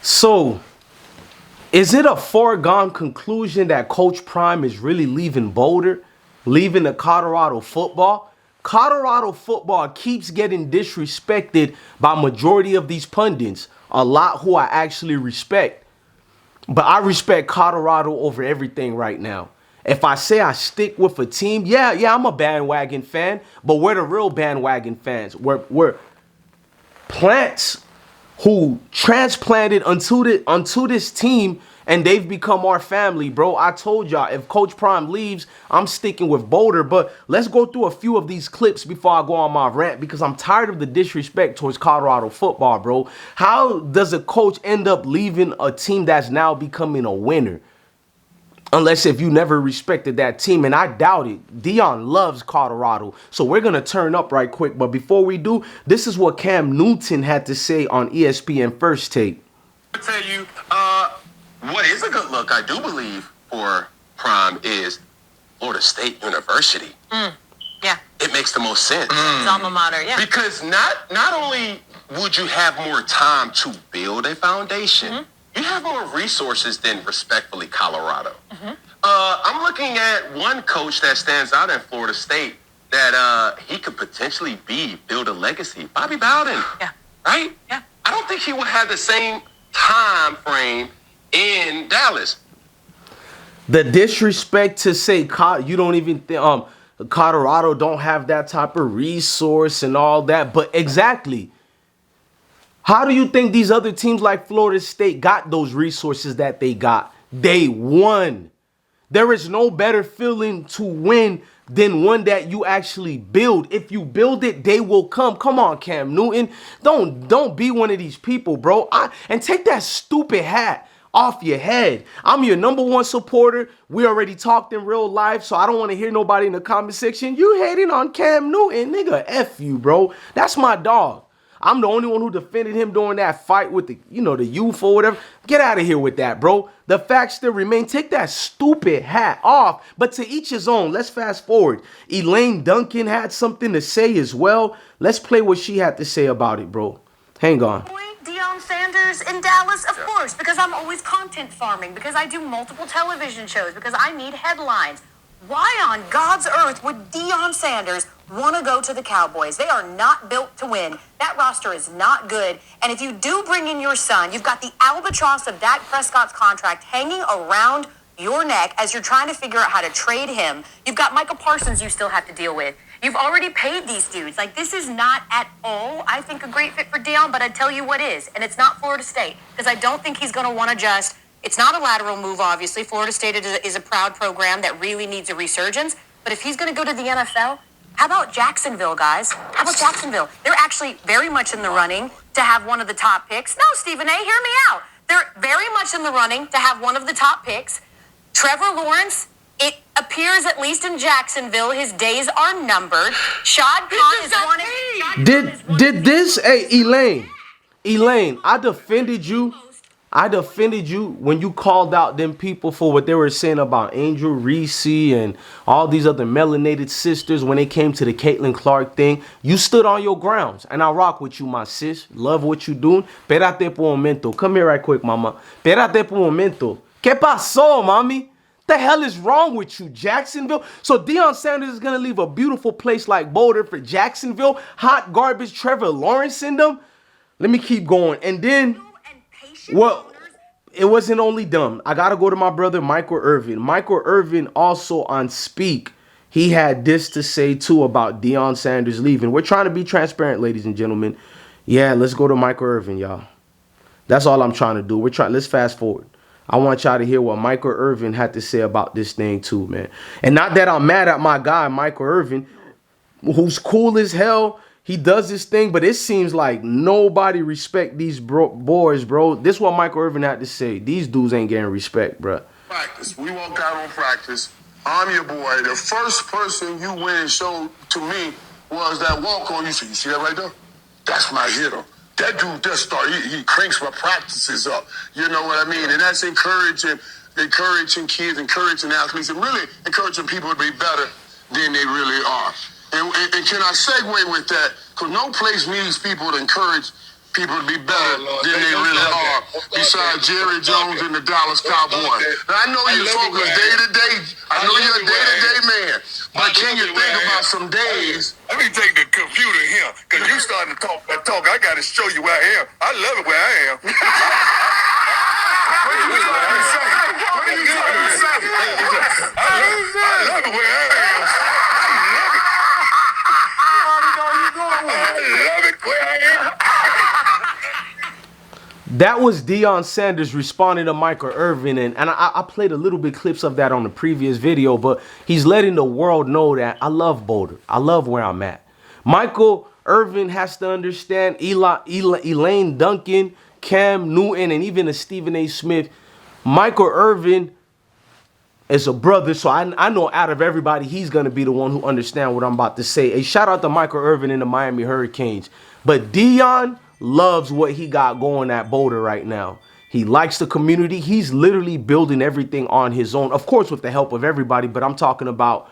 So, is it a foregone conclusion that Coach Prime is really leaving Boulder, leaving the Colorado football? Colorado football keeps getting disrespected by majority of these pundits, a lot who I actually respect. But I respect Colorado over everything right now. If I say I stick with a team, yeah, I'm a bandwagon fan, but we're the real bandwagon fans. We're plants who transplanted onto this team, and they've become our family, bro. I told y'all, if Coach Prime leaves, I'm sticking with Boulder. But let's go through a few of these clips before I go on my rant, because I'm tired of the disrespect towards Colorado football, bro. How does a coach end up leaving a team that's now becoming a winner? Unless if you never respected that team, and I doubt it. Deion loves Colorado, so we're going to turn up right quick. But before we do, this is what Cam Newton had to say on ESPN First Take. I'll tell you, what is a good look, I do believe, for Prime is Florida State University. Yeah. It makes the most sense. It's alma mater, yeah. Because not only would you have more time to build a foundation, you have more resources than, respectfully, Colorado. I'm looking at one coach that stands out in Florida State that he could potentially build a legacy. Bobby Bowden. Yeah. Right? Yeah. I don't think he would have the same time frame in Dallas. The disrespect to say you don't even think Colorado don't have that type of resource and all that, but exactly. How do you think these other teams like Florida State got those resources that they got? They won. There is no better feeling to win than one that you actually build. If you build it, they will come. Come on, Cam Newton. Don't be one of these people, bro. And take that stupid hat off your head. I'm your #1 supporter. We already talked in real life, so I don't want to hear nobody in the comment section. You hating on Cam Newton, nigga. F you, bro. That's my dog. I'm the only one who defended him during that fight with the youth or whatever. Get out of here with that, bro. The facts still remain. Take that stupid hat off. But to each his own. Let's fast forward. Elaine Duncan had something to say as well. Let's play what she had to say about it, bro. Hang on. Deion Sanders in Dallas, of course, because I'm always content farming, because I do multiple television shows, because I need headlines. Why on God's earth would Deion Sanders want to go to the Cowboys? They are not built to win. That roster is not good. And if you do bring in your son, you've got the albatross of Dak Prescott's contract hanging around your neck as you're trying to figure out how to trade him. You've got Michael Parsons you still have to deal with. You've already paid these dudes. Like, this is not at all, I think, a great fit for Deion, but I tell you what is. And it's not Florida State, because I don't think he's going to want to just... It's not a lateral move, obviously. Florida State is a proud program that really needs a resurgence. But if he's going to go to the NFL, how about Jacksonville, guys? How about Jacksonville? They're actually very much in the running to have one of the top picks. No, Stephen A., hear me out. They're very much in the running to have one of the top picks. Trevor Lawrence, it appears, at least in Jacksonville, his days are numbered. Shad Khan is wanting... Did this... Hey, Elaine, I defended you. When you called out them people for what they were saying about Angel Reese and all these other melanated sisters when it came to the Caitlin Clark thing. You stood on your grounds, and I rock with you, my sis. Love what you doing. Espérate por un momento. Come here right quick, mama. Espérate por un momento. ¿Qué pasó, mami? The hell is wrong with you, Jacksonville? So Deion Sanders is going to leave a beautiful place like Boulder for Jacksonville? Hot garbage Trevor Lawrence in them? Let me keep going. And then... Well, it wasn't only dumb. I got to go to my brother, Michael Irvin. Michael Irvin also on Speak. He had this to say, too, about Deion Sanders leaving. We're trying to be transparent, ladies and gentlemen. Yeah, let's go to Michael Irvin, y'all. That's all I'm trying to do. Let's fast forward. I want y'all to hear what Michael Irvin had to say about this thing, too, man. And not that I'm mad at my guy, Michael Irvin, who's cool as hell. He does this thing, but it seems like nobody respect these boys, bro. This is what Michael Irvin had to say. These dudes ain't getting respect, bro. Practice. We walked out on practice. I'm your boy. The first person you went and showed to me was that walk-on. You see that right there? That's my hitter. That dude just he cranks my practices up. You know what I mean? And that's encouraging kids, encouraging athletes, and really encouraging people to be better than they really are. And can I segue with that? Because no place needs people to encourage people to be better than they really are. besides Jerry Jones and the Dallas Cowboys. Now, I know you focus day to day. I know you're a day-to-day man. But can you think about some days? Let me take the computer here, because you starting to talk that talk. I got to show you where I am. I love it where I am. What are you trying to say? What are you trying to say? I love it where I am. I love it where I am. That was Deion Sanders responding to Michael Irvin, and I played a little bit clips of that on the previous video, but he's letting the world know that I love Boulder. I love where I'm at. Michael Irvin has to understand Elaine, Duncan, Cam Newton, and even a Stephen A. Smith. Michael Irvin is a brother, so I know out of everybody, he's going to be the one who understands what I'm about to say. A shout out to Michael Irvin and the Miami Hurricanes. But Deion loves what he got going at Boulder right now. He likes the community. He's literally building everything on his own. Of course, with the help of everybody, but I'm talking about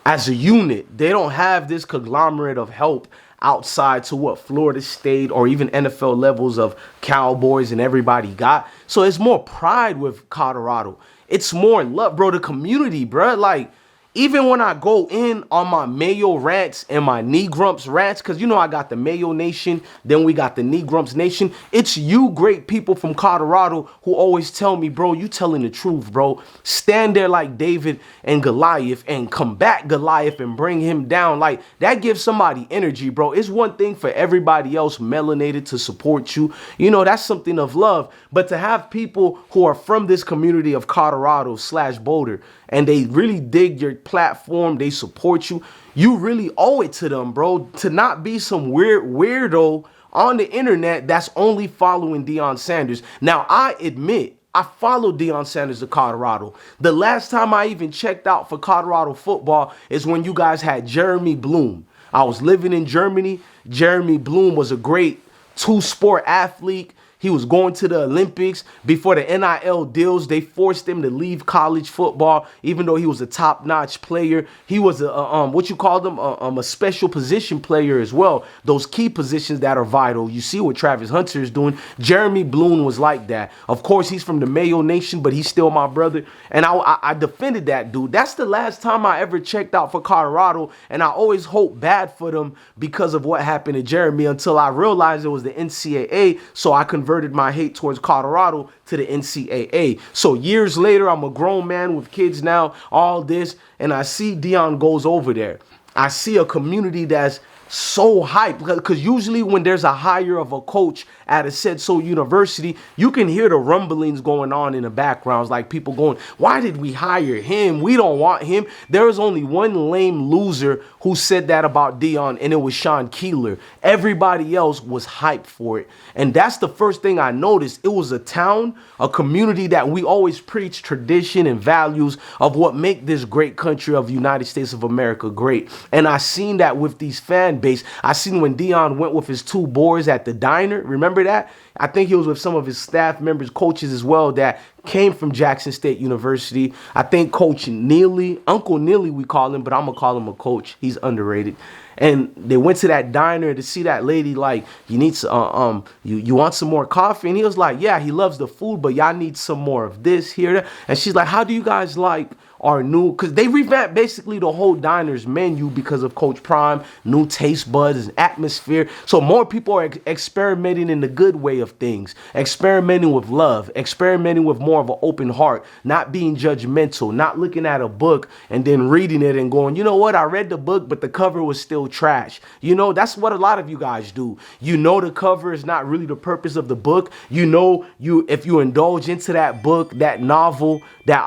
as a unit. They don't have this conglomerate of help outside to what Florida State or even NFL levels of Cowboys and everybody got. So it's more pride with Colorado. It's more love, bro. The community, bro. Like, even when I go in on my Mayo rants and my Knee Grumps rants, because you know I got the Mayo Nation, then we got the Knee Grumps Nation. It's you great people from Colorado who always tell me, bro, you telling the truth, bro. Stand there like David and Goliath and combat Goliath and bring him down. Like, that gives somebody energy, bro. It's one thing for everybody else melanated to support you. You know, that's something of love. But to have people who are from this community of Colorado / Boulder, and they really dig your platform, they support you, you really owe it to them, bro, to not be some weirdo on the internet that's only following Deion Sanders. Now, I admit, I follow Deion Sanders to Colorado. The last time I even checked out for Colorado football is when you guys had Jeremy Bloom. I was living in Germany. Jeremy Bloom was a great two-sport athlete. He was going to the Olympics. Before the NIL deals, they forced him to leave college football, even though he was a top-notch player. He was a special position player as well. Those key positions that are vital. You see what Travis Hunter is doing. Jeremy Bloom was like that. Of course, he's from the Mayo Nation, but he's still my brother. And I defended that dude. That's the last time I ever checked out for Colorado, and I always hope bad for them because of what happened to Jeremy until I realized it was the NCAA, so I converted my hate towards Colorado to the NCAA. So years later, I'm a grown man with kids now, all this, and I see Deion goes over there. I see a community that's so hyped, because usually when there's a hire of a coach at a said so university, you can hear the rumblings going on in the backgrounds, like people going, why did we hire him? We don't want him. There was only one lame loser who said that about Deion, and it was Sean Keeler. Everybody else was hyped for it. And that's the first thing I noticed. It was a town, a community that we always preach tradition and values of what make this great country of the United States of America great. And I seen that with these fan base. I seen when Deion went with his two boys at the diner. Remember that? I think he was with some of his staff members, coaches as well, that came from Jackson State University. I think Coach Neely, Uncle Neely we call him, but I'm going to call him a coach. He's underrated. And they went to that diner to see that lady, like, you need some, you want some more coffee? And he was like, yeah, he loves the food, but y'all need some more of this, here, that. And she's like, how do you guys like our new, because they revamped basically the whole diner's menu because of Coach Prime, new taste buds and atmosphere. So more people are experimenting in the good way of things, experimenting with love, experimenting with more of an open heart, not being judgmental, not looking at a book and then reading it and going, you know what, I read the book, but the cover was still trash. You know, that's what a lot of you guys do. You know, the cover is not really the purpose of the book. You know, if you indulge into that book, that novel, that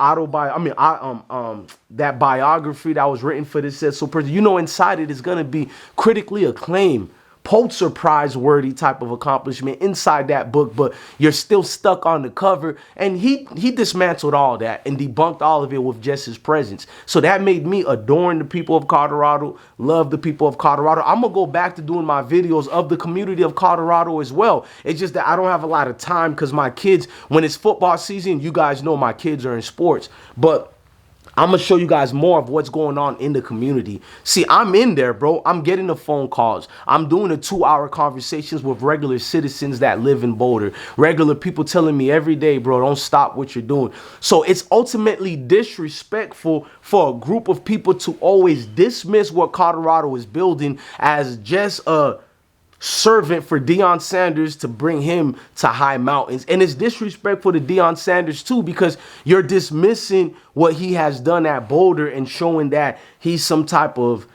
that biography that was written for this said so person, you know, inside it is going to be critically acclaimed, Pulitzer Prize worthy type of accomplishment inside that book, but you're still stuck on the cover. And he dismantled all that and debunked all of it with just his presence. So that made me adorn the people of Colorado, love the people of Colorado. I'm gonna go back to doing my videos of the community of Colorado as well. It's just that I don't have a lot of time because my kids, when it's football season, you guys know my kids are in sports, but I'm going to show you guys more of what's going on in the community. See, I'm in there, bro. I'm getting the phone calls. I'm doing the 2-hour conversations with regular citizens that live in Boulder. Regular people telling me every day, bro, don't stop what you're doing. So it's ultimately disrespectful for a group of people to always dismiss what Colorado is building as just a servant for Deion Sanders to bring him to high mountains. And it's disrespectful to Deion Sanders too, because you're dismissing what he has done at Boulder and showing that he's some type of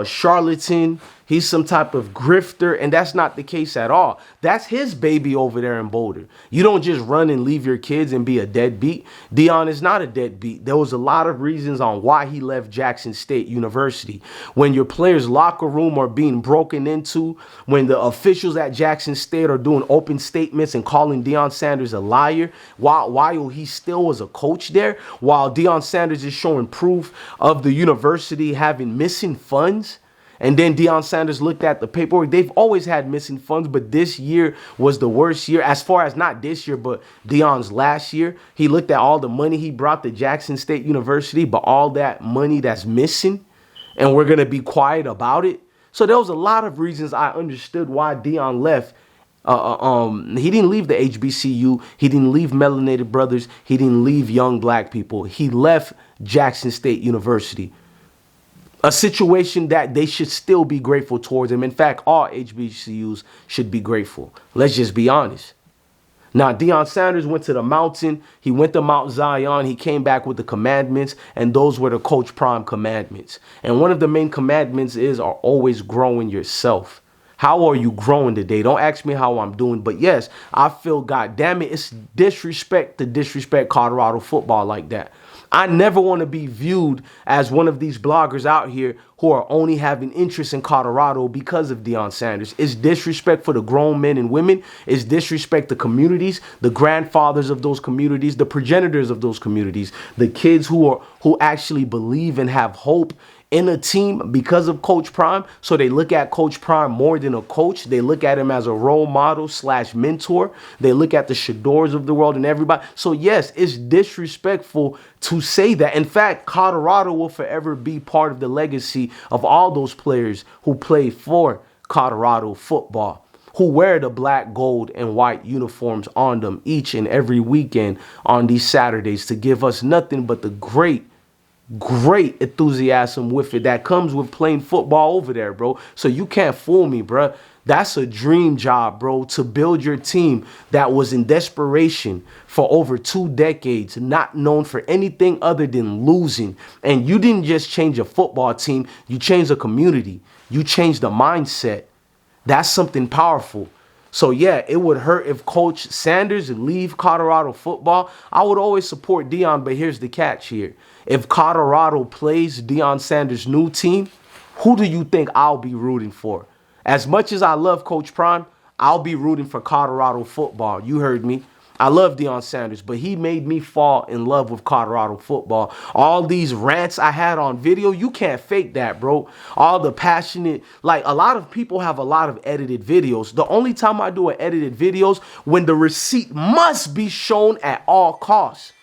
charlatan, he's some type of grifter, and that's not the case at all. That's his baby over there in Boulder. You don't just run and leave your kids and be a deadbeat. Deion is not a deadbeat. There was a lot of reasons on why he left Jackson State University. When your players' locker room are being broken into, when the officials at Jackson State are doing open statements and calling Deion Sanders a liar, while he still was a coach there, while Deion Sanders is showing proof of the university having missing funds. And then Deion Sanders looked at the paperwork. They've always had missing funds, but this year was the worst year. As far as not this year, but Deion's last year. He looked at all the money he brought to Jackson State University, but all that money that's missing, and we're going to be quiet about it. So there was a lot of reasons I understood why Deion left. He didn't leave the HBCU. He didn't leave Melanated Brothers. He didn't leave young black people. He left Jackson State University. A situation that they should still be grateful towards him. In fact, all HBCUs should be grateful. Let's just be honest. Now, Deion Sanders went to the mountain. He went to Mount Zion. He came back with the commandments, and those were the Coach Prime commandments. And one of the main commandments are always growing yourself. How are you growing today? Don't ask me how I'm doing. But yes, I feel, God damn it, it's disrespect to disrespect Colorado football like that. I never want to be viewed as one of these bloggers out here who are only having interest in Colorado because of Deion Sanders. It's disrespect for the grown men and women. It's disrespect to communities, the grandfathers of those communities, the progenitors of those communities, the kids who actually believe and have hope in a team because of Coach Prime. So they look at Coach Prime more than a coach. They look at him as a role model / mentor. They look at the Shadors of the world and everybody. So yes, it's disrespectful to say that. In fact, Colorado will forever be part of the legacy of all those players who play for Colorado football, who wear the black, gold, and white uniforms on them each and every weekend on these Saturdays to give us nothing but the great enthusiasm with it that comes with playing football over there, bro. So you can't fool me, bro. That's a dream job, bro, to build your team that was in desperation for over 2 decades, not known for anything other than losing. And you didn't just change a football team, you changed a community. You changed the mindset. That's something powerful. So yeah, it would hurt if Coach Sanders leave Colorado football. I would always support Deion, but here's the catch here. If Colorado plays Deion Sanders' new team, who do you think I'll be rooting for? As much as I love Coach Prime, I'll be rooting for Colorado football. You heard me. I love Deion Sanders, but he made me fall in love with Colorado football. All these rants I had on video, you can't fake that, bro. All the passionate, like a lot of people have a lot of edited videos. The only time I do an edited videos when the receipt must be shown at all costs.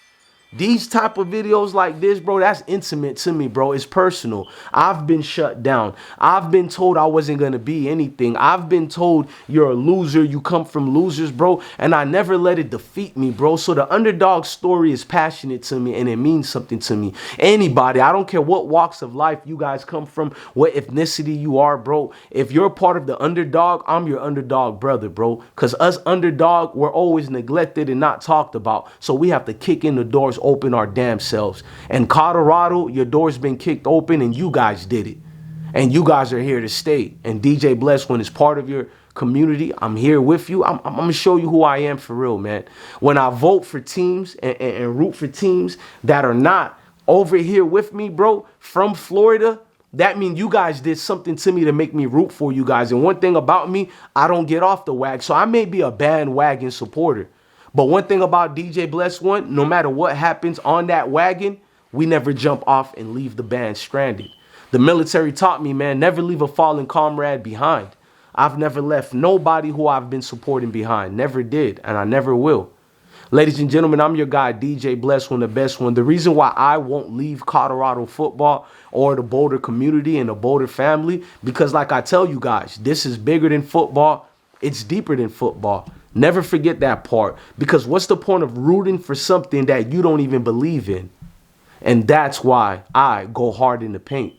These type of videos like this, bro, that's intimate to me, bro. It's personal. I've been shut down. I've been told I wasn't going to be anything. I've been told you're a loser. You come from losers, bro. And I never let it defeat me, bro. So the underdog story is passionate to me and it means something to me. Anybody, I don't care what walks of life you guys come from, what ethnicity you are, bro. If you're part of the underdog, I'm your underdog brother, bro. Because us underdog, we're always neglected and not talked about. So we have to kick in the doors, open our damn selves. And Colorado, your door's been kicked open and you guys did it. And you guys are here to stay. And DJ Bless, when it's part of your community, I'm here with you. I'm going to show you who I am for real, man. When I vote for teams and root for teams that are not over here with me, bro, from Florida, that means you guys did something to me to make me root for you guys. And one thing about me, I don't get off the wagon. So I may be a bandwagon supporter. But one thing about DJ Bless One, no matter what happens on that wagon, we never jump off and leave the band stranded. The military taught me, man, never leave a fallen comrade behind. I've never left nobody who I've been supporting behind. Never did, and I never will. Ladies and gentlemen, I'm your guy, DJ Bless One, the best one. The reason why I won't leave Colorado football or the Boulder community and the Boulder family, because like I tell you guys, this is bigger than football. It's deeper than football. Never forget that part, because what's the point of rooting for something that you don't even believe in? And that's why I go hard in the paint.